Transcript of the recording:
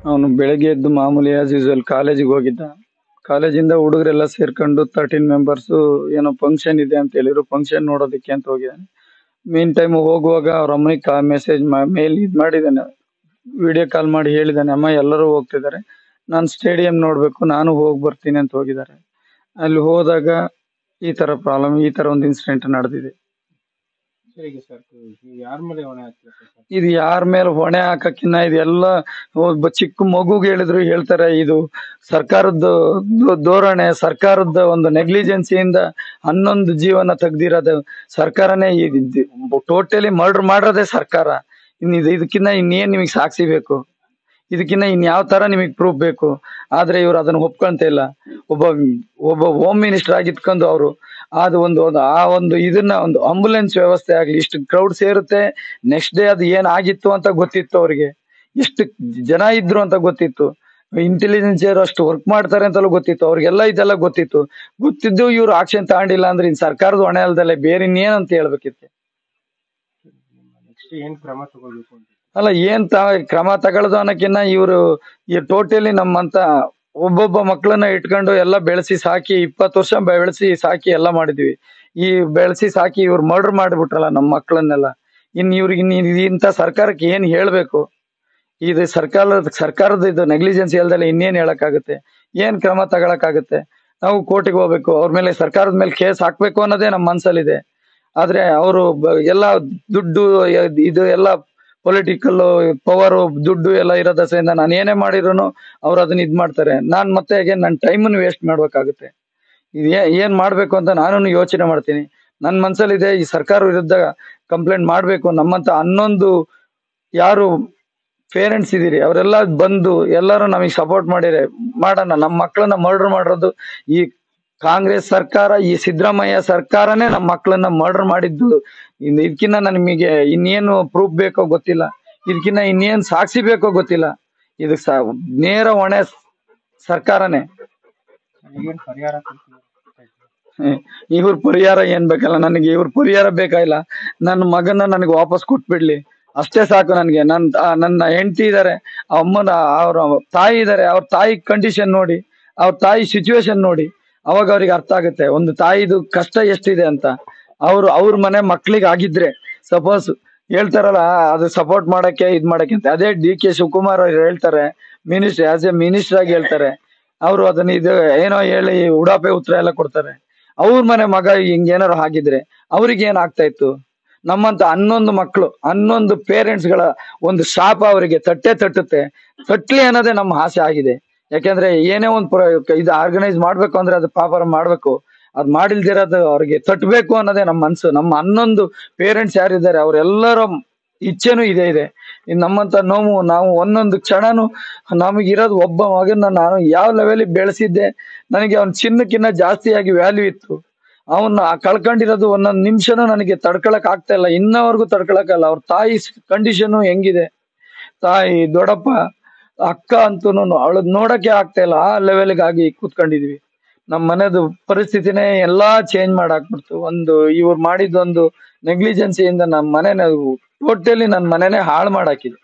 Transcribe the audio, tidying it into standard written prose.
ಅವನು ಬೆಳಗ್ಗೆ ಎದ್ದು ಮಾಮೂಲಿ ಆಸ್ ಯೂಶುವಲ್ ಕಾಲೇಜಿಗೆ ಹೋಗಿದ್ದ. ಕಾಲೇಜಿಂದ ಹುಡುಗರೆಲ್ಲ ಸೇರ್ಕೊಂಡು 13 ಮೆಂಬರ್ಸ್ ಏನೋ ಫಂಕ್ಷನ್ ಇದೆ ಅಂತ ಹೇಳಿದ್ರು, ಫಂಕ್ಷನ್ ನೋಡೋದಕ್ಕೆ ಅಂತ ಹೋಗಿದ್ದಾನೆ. ಮೀನ್ ಟೈಮ್ ಹೋಗುವಾಗ ಅವ್ರ ಅಮ್ಮನಿಗೆ ಮೆಸೇಜ್ ಮೇಲ್ ಮಾಡಿದ್ದಾನೆ, ವಿಡಿಯೋ ಕಾಲ್ ಮಾಡಿ ಹೇಳಿದ್ದಾನೆ, ಅಮ್ಮ ಎಲ್ಲರೂ ಹೋಗ್ತಿದ್ದಾರೆ, ನಾನು ಸ್ಟೇಡಿಯಂ ನೋಡ್ಬೇಕು, ನಾನು ಹೋಗಿ ಬರ್ತೀನಿ ಅಂತ ಹೋಗಿದ್ದಾರೆ. ಅಲ್ಲಿ ಹೋದಾಗ ಈ ತರ ಪ್ರಾಬ್ಲಮ್, ಈ ತರ ಒಂದು ಇನ್ಸಿಡೆಂಟ್ ನಡೆದಿದೆ. ಇದು ಯಾರ ಮೇಲೆ ಹೊಣೆ ಹಾಕಕ್ಕಿನ್ನ ಇದೆಲ್ಲ ಒಬ್ಬ ಚಿಕ್ಕ ಮಗುಗೆ ಹೇಳಿದ್ರು ಹೇಳ್ತಾರೆ ಇದು ಸರ್ಕಾರದ ಧೋರಣೆ, ಸರ್ಕಾರದ ಒಂದು ನೆಗ್ಲಿಜೆನ್ಸಿಯಿಂದ 11 ಜೀವನ ತೆಗ್ದಿರೋದು ಸರ್ಕಾರನೇ. ಟೋಟಲಿ ಮರ್ಡರ್ ಮಾಡಿರೋದೇ ಸರ್ಕಾರ. ಇದಕ್ಕಿನ್ನ ಇನ್ನೇನ್ ನಿಮಗ್ ಸಾಕ್ಷಿ ಬೇಕು? ಇದಕ್ಕಿನ್ನ ಇನ್ಯಾವ ತರ ನಿಮಗ್ ಪ್ರೂಫ್ ಬೇಕು? ಆದ್ರೆ ಇವ್ರು ಅದನ್ನ ಒಪ್ಕೊಂತ ಇಲ್ಲ. ಒಬ್ಬ ಹೋಮ್ ಮಿನಿಸ್ಟರ್ ಆಗಿತ್ಕೊಂಡು ಅವರು ಆ ಒಂದು ಇದನ್ನ ಒಂದು ಆಂಬುಲೆನ್ಸ್ ವ್ಯವಸ್ಥೆ ಆಗ್ಲಿ, ಇಷ್ಟು ಕ್ರೌಡ್ ಸೇರುತ್ತೆ, ನೆಕ್ಸ್ಟ್ ಡೇ ಅದು ಏನ್ ಆಗಿತ್ತು ಅಂತ ಗೊತ್ತಿತ್ತು ಅವ್ರಿಗೆ, ಎಷ್ಟು ಜನ ಇದ್ರು ಅಂತ ಗೊತ್ತಿತ್ತು, ಇಂಟೆಲಿಜೆನ್ಸ್ ಇವರು ಅಷ್ಟು ವರ್ಕ್ ಮಾಡ್ತಾರೆ ಅಂತಲೂ ಗೊತ್ತಿತ್ತು, ಅವ್ರಿಗೆಲ್ಲ ಇದೆಲ್ಲ ಗೊತ್ತಿದ್ದು ಇವ್ರು ಆಕ್ಷನ್ ತಗೊಂಡಿಲ್ಲ ಅಂದ್ರೆ ಇನ್ ಸರ್ಕಾರದ ಹೊಣೆ ಅಲ್ದಲ್ಲೇ ಬೇರೆ ಇನ್ನೇನಂತ ಹೇಳ್ಬೇಕಿತ್ತು. ಅಲ್ಲ, ಏನ್ ಕ್ರಮ ತಗೊಳ್ಳೋದು ಅನ್ನೋಕ್ಕಿನ್ನ ಇವರು ಟೋಟಲಿ ನಮ್ಮಂತ ಒಬ್ಬೊಬ್ಬ ಮಕ್ಕಳನ್ನ ಇಟ್ಕೊಂಡು ಎಲ್ಲ ಬೆಳೆಸಿ ಸಾಕಿ 20 ವರ್ಷ ಬೆಳೆಸಿ ಸಾಕಿ ಎಲ್ಲ ಮಾಡಿದ್ವಿ. ಈ ಬೆಳೆಸಿ ಸಾಕಿ ಇವ್ರು ಮರ್ಡರ್ ಮಾಡಿಬಿಟ್ರಲ್ಲ ನಮ್ಮ ಮಕ್ಕಳನ್ನೆಲ್ಲ. ಇವ್ರಿಗೆ ಇಂಥ ಸರ್ಕಾರಕ್ಕೆ ಏನ್ ಹೇಳ್ಬೇಕು? ಇದು ಸರ್ಕಾರದ ಇದು ನೆಗ್ಲಿಜೆನ್ಸಿ ಅಲ್ದಲ್ಲ ಇನ್ನೇನ್ ಹೇಳಕ್ಕಾಗುತ್ತೆ? ಏನ್ ಕ್ರಮ ತಗೊಳಕಾಗುತ್ತೆ? ನಾವು ಕೋರ್ಟಿಗೆ ಹೋಗ್ಬೇಕು, ಅವ್ರ ಮೇಲೆ ಸರ್ಕಾರದ ಮೇಲೆ ಕೇಸ್ ಹಾಕ್ಬೇಕು ಅನ್ನೋದೇ ನಮ್ಮ ಮನ್ಸಲ್ಲಿದೆ. ಆದ್ರೆ ಅವರು ಎಲ್ಲ ದುಡ್ಡು ಇದು ಎಲ್ಲ ಪೊಲಿಟಿಕಲ್ ಪವರ್ ದುಡ್ಡು ಎಲ್ಲ ಇರೋದ್ರಿಂದ ನಾನು ಏನೇ ಮಾಡಿರೋನು ಅವ್ರು ಅದನ್ನ ಇದ್ ಮಾಡ್ತಾರೆ. ನಾನ್ ಮತ್ತೆ ನನ್ನ ಟೈಮನ್ನು ವೇಸ್ಟ್ ಮಾಡ್ಬೇಕಾಗುತ್ತೆ. ಏನ್ ಮಾಡ್ಬೇಕು ಅಂತ ನಾನು ಯೋಚನೆ ಮಾಡ್ತೀನಿ. ನನ್ ಮನ್ಸಲ್ಲಿದೆ ಈ ಸರ್ಕಾರ ವಿರುದ್ಧ ಕಂಪ್ಲೇಂಟ್ ಮಾಡ್ಬೇಕು. ನಮ್ಮಂತ 11 ಯಾರು ಪೇರೆಂಟ್ಸ್ ಇದೀರಿ ಅವರೆಲ್ಲ ಬಂದು ಎಲ್ಲರೂ ನಮಗ್ ಸಪೋರ್ಟ್ ಮಾಡೋಣ. ನಮ್ಮ ಮಕ್ಕಳನ್ನ ಮರ್ಡರ್ ಮಾಡಿರೋದು ಈ ಕಾಂಗ್ರೆಸ್ ಸರ್ಕಾರ, ಈ ಸಿದ್ದರಾಮಯ್ಯ ಸರ್ಕಾರನೇ ನಮ್ಮ ಮಕ್ಕಳನ್ನ ಮರ್ಡರ್ ಮಾಡಿದ್ದು. ಇದಕ್ಕಿನ್ನ ನಿಮಗೆ ಇನ್ನೇನು ಪ್ರೂಫ್ ಬೇಕೋ ಗೊತ್ತಿಲ್ಲ, ಇದಕ್ಕಿನ್ನ ಇನ್ನೇನ್ ಸಾಕ್ಷಿ ಬೇಕೋ ಗೊತ್ತಿಲ್ಲ. ಇದಕ್ ನೇರ ಹೊಣೆ ಸರ್ಕಾರನೇ. ಇವ್ರ ಪರಿಹಾರ ಏನ್ ಬೇಕಲ್ಲ, ನನಗೆ ಇವ್ರ ಪರಿಹಾರ ಬೇಕಾಗಿಲ್ಲ. ನನ್ನ ಮಗನ ನನಗೆ ವಾಪಸ್ ಕೊಟ್ಬಿಡ್ಲಿ ಅಷ್ಟೇ ಸಾಕು ನನಗೆ. ನನ್ನ ಹೆಂಡತಿ ಇದಾರೆ, ಅಮ್ಮನ ಅವ್ರ ತಾಯಿ ಇದಾರೆ, ಅವ್ರ ತಾಯಿ ಕಂಡೀಷನ್ ನೋಡಿ, ಅವ್ರ ತಾಯಿ ಸಿಚುವೇಶನ್ ನೋಡಿ, ಅವಾಗ ಅವ್ರಿಗೆ ಅರ್ಥ ಆಗುತ್ತೆ ಒಂದು ತಾಯಿದು ಕಷ್ಟ ಎಷ್ಟಿದೆ ಅಂತ. ಅವ್ರ ಮನೆ ಮಕ್ಳಿಗೆ ಆಗಿದ್ರೆ ಸಪೋಸ್ ಹೇಳ್ತಾರಲ್ಲ, ಅದು ಸಪೋರ್ಟ್ ಮಾಡಕ್ಕೆ ಮಾಡಕ್ಕೆ ಅಂತ. ಅದೇ DK ಶಿವಕುಮಾರ್ ಅವ್ರು ಹೇಳ್ತಾರೆ, ಮಿನಿಸ್ಟರ್ ಆಸ್ ಎ ಮಿನಿಸ್ಟರ್ ಆಗಿ ಹೇಳ್ತಾರೆ, ಅವರು ಅದನ್ನ ಏನೋ ಹೇಳಿ ಉಡಾಪೆ ಉತ್ತರ ಎಲ್ಲ ಕೊಡ್ತಾರೆ. ಅವ್ರ ಮನೆ ಮಗ ಹಿಂಗೇನಾರು ಆಗಿದ್ರೆ ಅವ್ರಿಗೆ ಏನ್ ಆಗ್ತಾ ಇತ್ತು? ನಮ್ಮಂತ 11 ಮಕ್ಕಳು, 11 ಪೇರೆಂಟ್ಸ್ ಗಳ ಒಂದು ಶಾಪ ಅವರಿಗೆ ತಟ್ಟಲಿ ಅನ್ನೋದೇ ನಮ್ಮ ಆಸೆ ಆಗಿದೆ. ಯಾಕೆಂದ್ರೆ ಏನೇ ಒಂದು ಇದು ಆರ್ಗನೈಸ್ ಮಾಡ್ಬೇಕು ಅಂದ್ರೆ ಅದು ಪಾಪರ ಮಾಡ್ಬೇಕು, ಅದ್ ಮಾಡಿಲ್ದಿರೋದು ಅವ್ರಿಗೆ ತಟ್ಟಬೇಕು ಅನ್ನೋದೇ ನಮ್ಮ ಮನ್ಸು. ನಮ್ಮ 11 ಪೇರೆಂಟ್ಸ್ ಯಾರಿದ್ದಾರೆ ಅವರೆಲ್ಲರ ಇಚ್ಛೆನೂ ಇದೆ. ನಮ್ಮಂತ ನೋವು ನಾವು ಒಂದೊಂದು ಕ್ಷಣನು ನಮಗಿರೋದು ಒಬ್ಬ ಮಗನ ನಾನು ಯಾವ ಲೆವೆಲಿಗೆ ಬೆಳೆಸಿದ್ದೆ, ನನಗೆ ಅವ್ನ ಚಿನ್ನಕ್ಕಿನ್ನ ಜಾಸ್ತಿಯಾಗಿ ವ್ಯಾಲ್ಯೂ ಇತ್ತು. ಅವನ್ನ ಕಳ್ಕೊಂಡಿರೋದು ಒಂದೊಂದು ನಿಮಿಷನೂ ನನಗೆ ತಡ್ಕೊಳಕ್ ಆಗ್ತಾ ಇಲ್ಲ, ಇನ್ನವರೆಗೂ ತಡ್ಕೊಳಕಲ್ಲ. ಅವ್ರ ತಾಯಿ ಕಂಡೀಷನ್ ಹೆಂಗಿದೆ, ತಾಯಿ ದೊಡ್ಡಪ್ಪ ಅಕ್ಕ ಅಂತೂ ಅವಳದ್ ನೋಡಕ್ಕೆ ಆಗ್ತಾ ಇಲ್ಲ, ಆ ಲೆವೆಲ್ಗೆ ಆಗಿ ಕೂತ್ಕೊಂಡಿದ್ವಿ. ನಮ್ ಮನೆದು ಪರಿಸ್ಥಿತಿನೇ ಎಲ್ಲಾ ಚೇಂಜ್ ಮಾಡಾಕ್ಬಿಡ್ತು. ಇವ್ರು ಮಾಡಿದ್ದೊಂದು ನೆಗ್ಲಿಜೆನ್ಸಿಯಿಂದ ನಮ್ಮ ಮನೆನ ಟೋಟಲಿ ನನ್ನ ಮನೆನೇ ಹಾಳು ಮಾಡಾಕಿದೆ.